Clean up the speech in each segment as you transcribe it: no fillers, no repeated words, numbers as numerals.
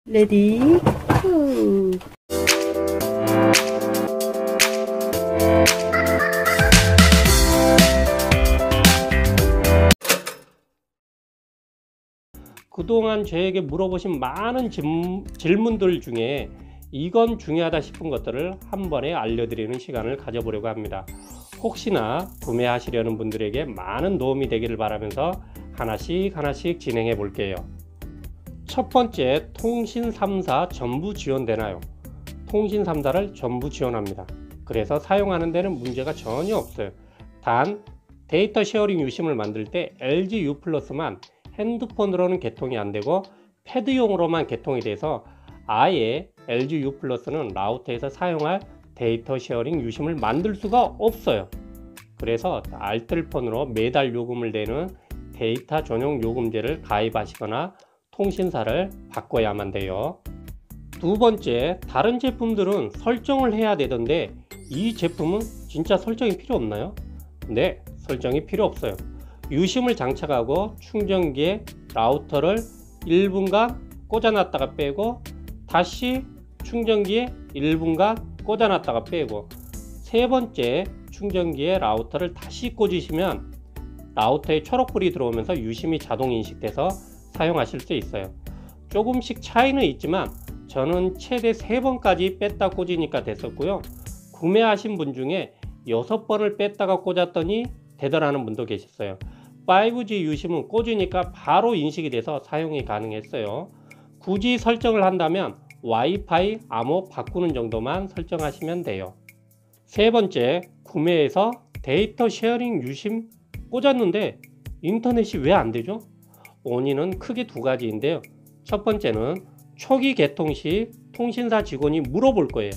레디 후. 그동안 저에게 물어보신 많은 질문들 중에 이건 중요하다 싶은 것들을 한 번에 알려드리는 시간을 가져보려고 합니다. 혹시나 구매하시려는 분들에게 많은 도움이 되기를 바라면서 하나씩 진행해 볼게요. 첫 번째, 통신 3사 전부 지원되나요? 통신 3사를 전부 지원합니다. 그래서 사용하는 데는 문제가 전혀 없어요. 단 데이터 쉐어링 유심을 만들 때 LG U+만 핸드폰으로는 개통이 안되고 패드용으로만 개통이 돼서 아예 LG U+는 라우터에서 사용할 데이터 쉐어링 유심을 만들 수가 없어요. 그래서 알뜰폰으로 매달 요금을 내는 데이터 전용 요금제를 가입하시거나 통신사를 바꿔야만 돼요. 두 번째, 다른 제품들은 설정을 해야 되던데 이 제품은 진짜 설정이 필요 없나요? 네, 설정이 필요 없어요. 유심을 장착하고 충전기에 라우터를 1분간 꽂아놨다가 빼고 다시 충전기에 1분간 꽂아놨다가 빼고 세 번째 충전기에 라우터를 다시 꽂으시면 라우터에 초록불이 들어오면서 유심이 자동 인식돼서 사용하실 수 있어요. 조금씩 차이는 있지만 저는 최대 3번까지 뺐다 꽂으니까 됐었고요. 구매하신 분 중에 6번을 뺐다가 꽂았더니 되더라는 분도 계셨어요. 5G 유심은 꽂으니까 바로 인식이 돼서 사용이 가능했어요. 굳이 설정을 한다면 와이파이 암호 바꾸는 정도만 설정하시면 돼요. 세 번째, 구매해서 데이터 쉐어링 유심 꽂았는데 인터넷이 왜 안 되죠? 원인은 크게 두 가지인데요. 첫 번째는 초기 개통 시 통신사 직원이 물어볼 거예요.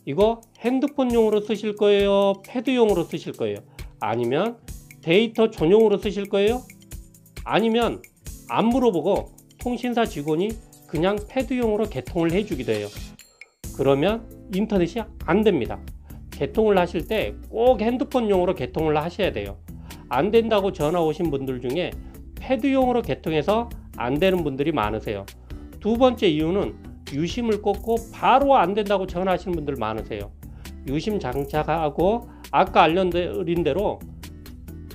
이거 핸드폰용으로 쓰실 거예요? 패드용으로 쓰실 거예요? 아니면 데이터 전용으로 쓰실 거예요? 아니면 안 물어보고 통신사 직원이 그냥 패드용으로 개통을 해주기도 해요. 그러면 인터넷이 안 됩니다. 개통을 하실 때 꼭 핸드폰용으로 개통을 하셔야 돼요. 안 된다고 전화 오신 분들 중에 패드용으로 개통해서 안 되는 분들이 많으세요. 두 번째 이유는 유심을 꽂고 바로 안 된다고 전화하시는 분들 많으세요. 유심 장착하고 아까 알려드린 대로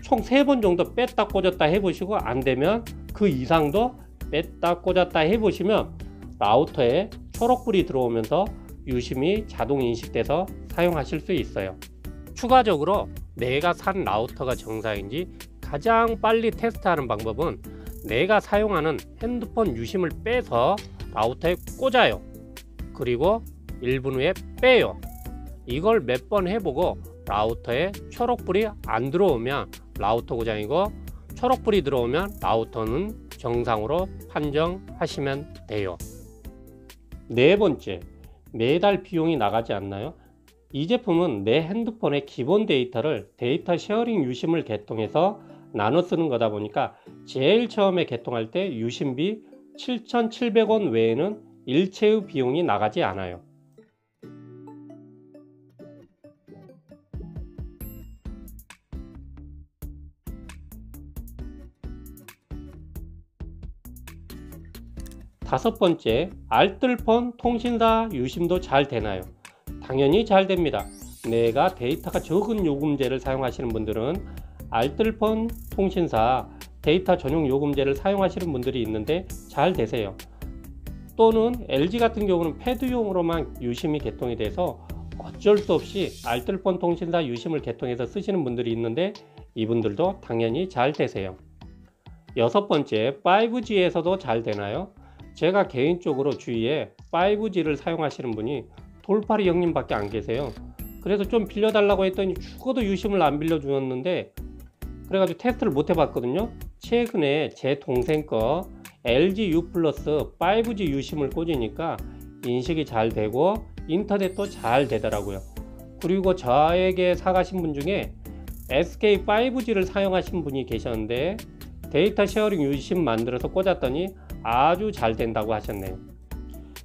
총 3번 정도 뺐다 꽂았다 해보시고 안 되면 그 이상도 뺐다 꽂았다 해보시면 라우터에 초록불이 들어오면서 유심이 자동 인식돼서 사용하실 수 있어요. 추가적으로 내가 산 라우터가 정상인지 가장 빨리 테스트하는 방법은 내가 사용하는 핸드폰 유심을 빼서 라우터에 꽂아요. 그리고 1분 후에 빼요. 이걸 몇 번 해보고 라우터에 초록불이 안 들어오면 라우터 고장이고 초록불이 들어오면 라우터는 정상으로 판정하시면 돼요. 네 번째, 매달 비용이 나가지 않나요? 이 제품은 내 핸드폰의 기본 데이터를 데이터 쉐어링 유심을 개통해서 나눠 쓰는 거다 보니까 제일 처음에 개통할 때 유심비 7,700원 외에는 일체의 비용이 나가지 않아요. 다섯 번째, 알뜰폰 통신사 유심도 잘 되나요? 당연히 잘 됩니다. 내가 데이터가 적은 요금제를 사용하시는 분들은 알뜰폰 통신사 데이터 전용 요금제를 사용하시는 분들이 있는데 잘 되세요. 또는 LG 같은 경우는 패드용으로만 유심이 개통이 돼서 어쩔 수 없이 알뜰폰 통신사 유심을 개통해서 쓰시는 분들이 있는데 이분들도 당연히 잘 되세요. 여섯 번째, 5G에서도 잘 되나요? 제가 개인적으로 주위에 5G를 사용하시는 분이 돌팔이 형님밖에 안 계세요. 그래서 좀 빌려달라고 했더니 죽어도 유심을 안 빌려주었는데 그래가지고 테스트를 못 해봤거든요. 최근에 제 동생 거 LG U+ 5G 유심을 꽂으니까 인식이 잘 되고 인터넷도 잘 되더라고요. 그리고 저에게 사가신 분 중에 SK 5G를 사용하신 분이 계셨는데 데이터 쉐어링 유심 만들어서 꽂았더니 아주 잘 된다고 하셨네요.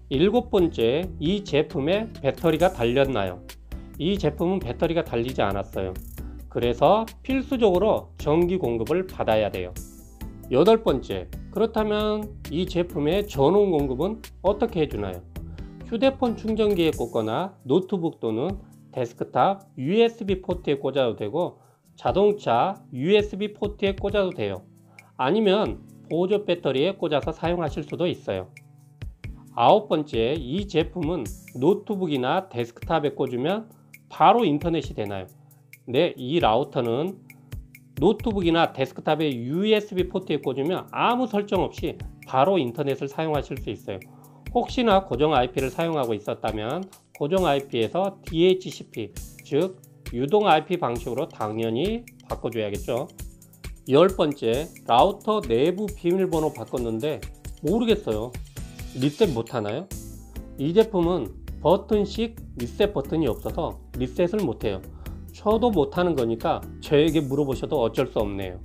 일곱 번째, 이 제품에 배터리가 달렸나요? 이 제품은 배터리가 달리지 않았어요. 그래서 필수적으로 전기 공급을 받아야 돼요. 여덟 번째, 그렇다면 이 제품의 전원 공급은 어떻게 해주나요? 휴대폰 충전기에 꽂거나 노트북 또는 데스크탑 USB 포트에 꽂아도 되고 자동차 USB 포트에 꽂아도 돼요. 아니면 보조 배터리에 꽂아서 사용하실 수도 있어요. 아홉 번째, 이 제품은 노트북이나 데스크탑에 꽂으면 바로 인터넷이 되나요? 네, 이 라우터는 노트북이나 데스크탑의 USB 포트에 꽂으면 아무 설정 없이 바로 인터넷을 사용하실 수 있어요. 혹시나 고정 IP를 사용하고 있었다면 고정 IP에서 DHCP, 즉 유동 IP 방식으로 당연히 바꿔줘야겠죠. 열 번째, 라우터 내부 비밀번호 바꿨는데 모르겠어요. 리셋 못하나요? 이 제품은 버튼식 리셋 버튼이 없어서 리셋을 못해요. 저도 못하는 거니까 저에게 물어보셔도 어쩔 수 없네요.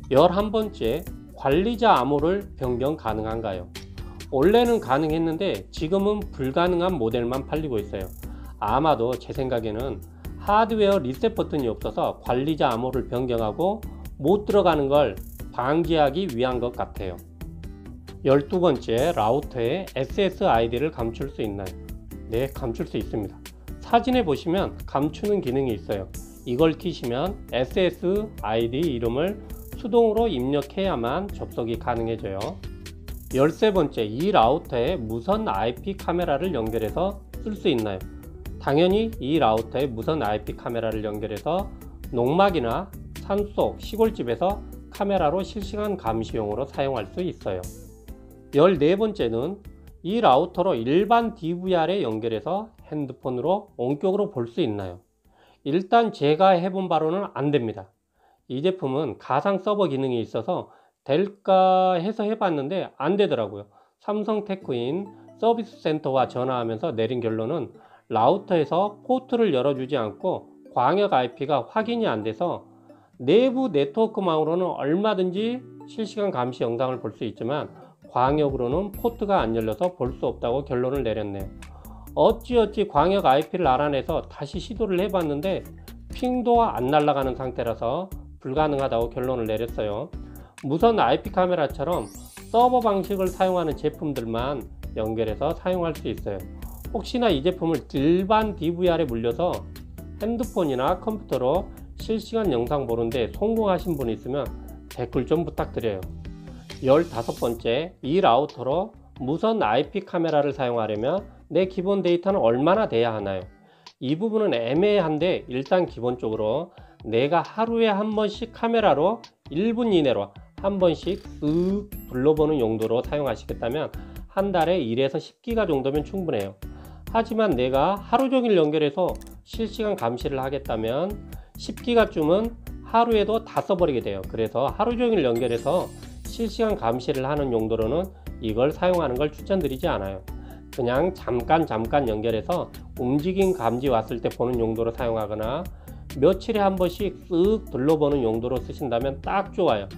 11번째, 관리자 암호를 변경 가능한가요? 원래는 가능했는데 지금은 불가능한 모델만 팔리고 있어요. 아마도 제 생각에는 하드웨어 리셋 버튼이 없어서 관리자 암호를 변경하고 못 들어가는 걸 방지하기 위한 것 같아요. 12번째, 라우터의 SSID를 감출 수 있나요? 네, 감출 수 있습니다. 사진에 보시면 감추는 기능이 있어요. 이걸 키시면 SSID 이름을 수동으로 입력해야만 접속이 가능해져요. 13번째, 이 라우터에 무선 IP 카메라를 연결해서 쓸 수 있나요? 당연히 이 라우터에 무선 IP 카메라를 연결해서 농막이나 산속, 시골집에서 카메라로 실시간 감시용으로 사용할 수 있어요. 14번째는 이 라우터로 일반 DVR에 연결해서 핸드폰으로 원격으로 볼 수 있나요? 일단 제가 해본 바로는 안 됩니다. 이 제품은 가상 서버 기능이 있어서 될까 해서 해봤는데 안 되더라고요. 삼성 테크인 서비스 센터와 전화하면서 내린 결론은 라우터에서 포트를 열어주지 않고 광역 IP가 확인이 안 돼서 내부 네트워크망으로는 얼마든지 실시간 감시 영상을 볼 수 있지만 광역으로는 포트가 안 열려서 볼 수 없다고 결론을 내렸네요. 어찌어찌 광역 IP를 알아내서 다시 시도를 해봤는데 핑도 안 날아가는 상태라서 불가능하다고 결론을 내렸어요. 무선 IP 카메라처럼 서버 방식을 사용하는 제품들만 연결해서 사용할 수 있어요. 혹시나 이 제품을 일반 DVR에 물려서 핸드폰이나 컴퓨터로 실시간 영상 보는데 성공하신 분 있으면 댓글 좀 부탁드려요. 15번째, 이 라우터로 무선 IP 카메라를 사용하려면 내 기본 데이터는 얼마나 돼야 하나요? 이 부분은 애매한데 일단 기본적으로 내가 하루에 한 번씩 카메라로 1분 이내로 한 번씩 쓱 둘러보는 용도로 사용하시겠다면 한 달에 1에서 10기가 정도면 충분해요. 하지만 내가 하루 종일 연결해서 실시간 감시를 하겠다면 10기가쯤은 하루에도 다 써버리게 돼요. 그래서 하루 종일 연결해서 실시간 감시를 하는 용도로는 이걸 사용하는 걸 추천드리지 않아요. 그냥 잠깐 연결해서 움직임 감지 왔을 때 보는 용도로 사용하거나 며칠에 한 번씩 쓱 둘러보는 용도로 쓰신다면 딱 좋아요.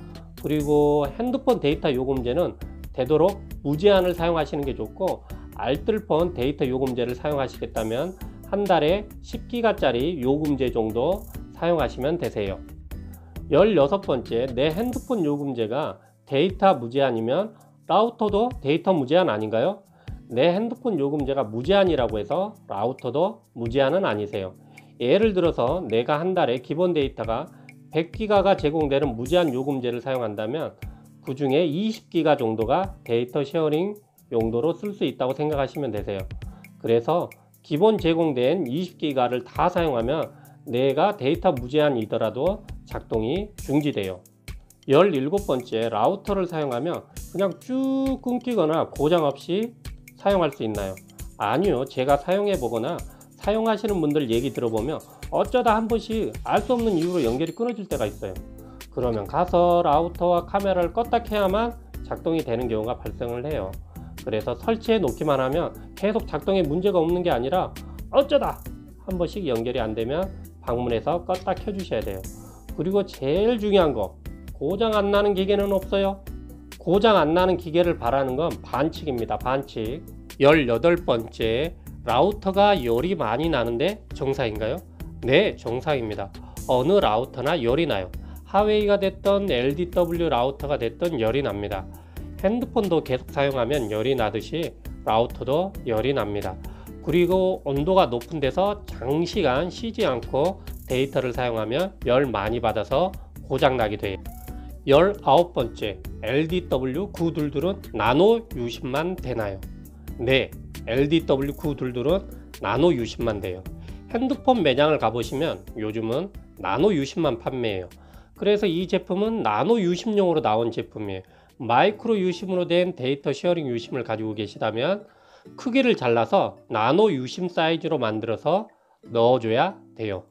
그리고 핸드폰 데이터 요금제는 되도록 무제한을 사용하시는 게 좋고 알뜰폰 데이터 요금제를 사용하시겠다면 한 달에 10기가짜리 요금제 정도 사용하시면 되세요. 16번째, 내 핸드폰 요금제가 데이터 무제한이면 라우터도 데이터 무제한 아닌가요? 내 핸드폰 요금제가 무제한이라고 해서 라우터도 무제한은 아니세요. 예를 들어서 내가 한 달에 기본 데이터가 100기가가 제공되는 무제한 요금제를 사용한다면 그 중에 20기가 정도가 데이터 쉐어링 용도로 쓸 수 있다고 생각하시면 되세요. 그래서 기본 제공된 20기가를 다 사용하면 내가 데이터 무제한이더라도 작동이 중지돼요. 17번째, 라우터를 사용하면 그냥 쭉 끊기거나 고장 없이 사용할 수 있나요? 아니요. 제가 사용해 보거나 사용하시는 분들 얘기 들어보면 어쩌다 한 번씩 알 수 없는 이유로 연결이 끊어질 때가 있어요. 그러면 가서 라우터와 카메라를 껐다 켜야만 작동이 되는 경우가 발생을 해요. 그래서 설치해 놓기만 하면 계속 작동에 문제가 없는 게 아니라 어쩌다 한 번씩 연결이 안 되면 방문해서 껐다 켜 주셔야 돼요. 그리고 제일 중요한 거, 고장 안 나는 기계는 없어요. 고장 안 나는 기계를 바라는 건 반칙입니다. 반칙. 18번째, 라우터가 열이 많이 나는데 정상인가요? 네, 정상입니다. 어느 라우터나 열이 나요. 하웨이가 됐던 LDW 라우터가 됐던 열이 납니다. 핸드폰도 계속 사용하면 열이 나듯이 라우터도 열이 납니다. 그리고 온도가 높은 데서 장시간 쉬지 않고 데이터를 사용하면 열 많이 받아서 고장나게 돼요. 19번째, LDW922은 나노 유심만 되나요? 네, LDW922은 나노 유심만 돼요. 핸드폰 매장을 가보시면 요즘은 나노 유심만 판매해요. 그래서 이 제품은 나노 유심용으로 나온 제품이에요. 마이크로 유심으로 된 데이터 쉐어링 유심을 가지고 계시다면 크기를 잘라서 나노 유심 사이즈로 만들어서 넣어줘야 돼요.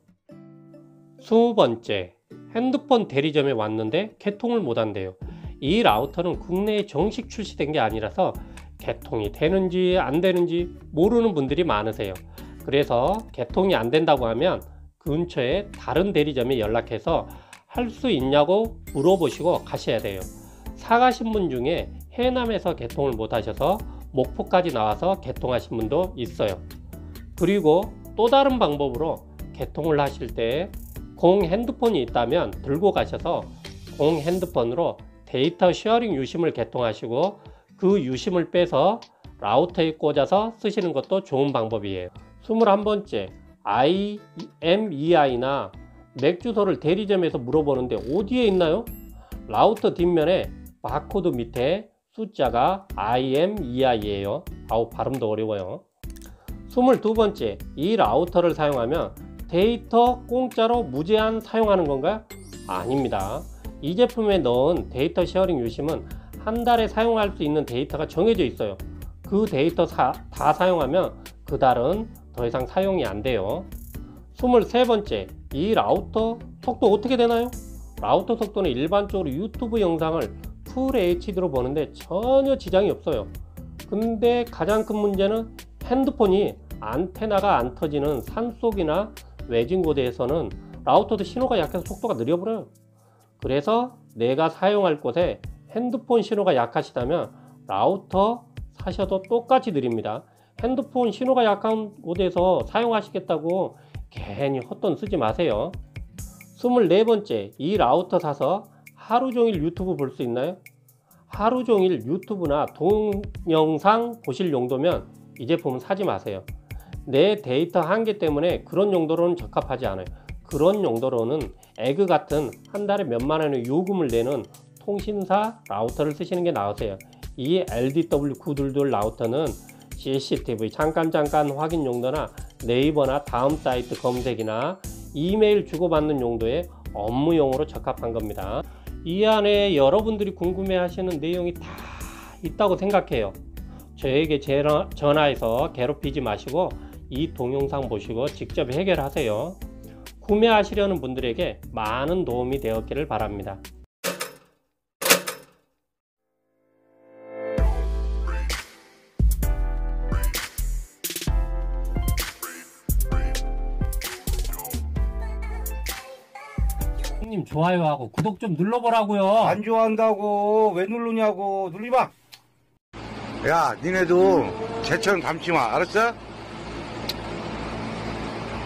20번째, 핸드폰 대리점에 왔는데 개통을 못한대요. 이 라우터는 국내에 정식 출시된 게 아니라서 개통이 되는지 안 되는지 모르는 분들이 많으세요. 그래서 개통이 안 된다고 하면 근처에 다른 대리점에 연락해서 할 수 있냐고 물어보시고 가셔야 돼요. 사가신 분 중에 해남에서 개통을 못 하셔서 목포까지 나와서 개통하신 분도 있어요. 그리고 또 다른 방법으로 개통을 하실 때 공 핸드폰이 있다면 들고 가셔서 공 핸드폰으로 데이터 쉐어링 유심을 개통하시고 그 유심을 빼서 라우터에 꽂아서 쓰시는 것도 좋은 방법이에요. 21번째, IMEI나 맥 주소를 대리점에서 물어보는데 어디에 있나요? 라우터 뒷면에 바코드 밑에 숫자가 IMEI예요. 아우, 발음도 어려워요. 22번째, 이 라우터를 사용하면 데이터 공짜로 무제한 사용하는 건가요? 아닙니다. 이 제품에 넣은 데이터 쉐어링 유심은 한 달에 사용할 수 있는 데이터가 정해져 있어요. 그 데이터 다 사용하면 그 달은 더 이상 사용이 안 돼요. 23번째, 이 라우터 속도 어떻게 되나요? 라우터 속도는 일반적으로 유튜브 영상을 풀 HD로 보는데 전혀 지장이 없어요. 근데 가장 큰 문제는 핸드폰이 안테나가 안 터지는 산속이나 외진 곳에서는 라우터도 신호가 약해서 속도가 느려버려요. 그래서 내가 사용할 곳에 핸드폰 신호가 약하시다면 라우터 사셔도 똑같이 느립니다. 핸드폰 신호가 약한 곳에서 사용하시겠다고 괜히 헛돈 쓰지 마세요. 24번째, 이 라우터 사서 하루 종일 유튜브 볼 수 있나요? 하루 종일 유튜브나 동영상 보실 용도면 이 제품은 사지 마세요. 내 데이터 한계 때문에 그런 용도로는 적합하지 않아요. 그런 용도로는 에그 같은 한 달에 몇만 원의 요금을 내는 통신사 라우터를 쓰시는 게 나으세요. 이 LDW922 라우터는 CCTV 잠깐 확인 용도나 네이버나 다음 사이트 검색이나 이메일 주고받는 용도의 업무용으로 적합한 겁니다. 이 안에 여러분들이 궁금해 하시는 내용이 다 있다고 생각해요. 저에게 전화해서 괴롭히지 마시고 이 동영상 보시고 직접 해결하세요. 구매하시려는 분들에게 많은 도움이 되었기를 바랍니다. 형님 좋아요하고 구독 좀 눌러보라고요. 안 좋아한다고. 왜 누르냐고. 누르지 마. 야, 니네도 쟤처럼 닮지 마. 알았어?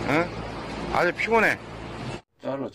응? 아주 피곤해. 잘라.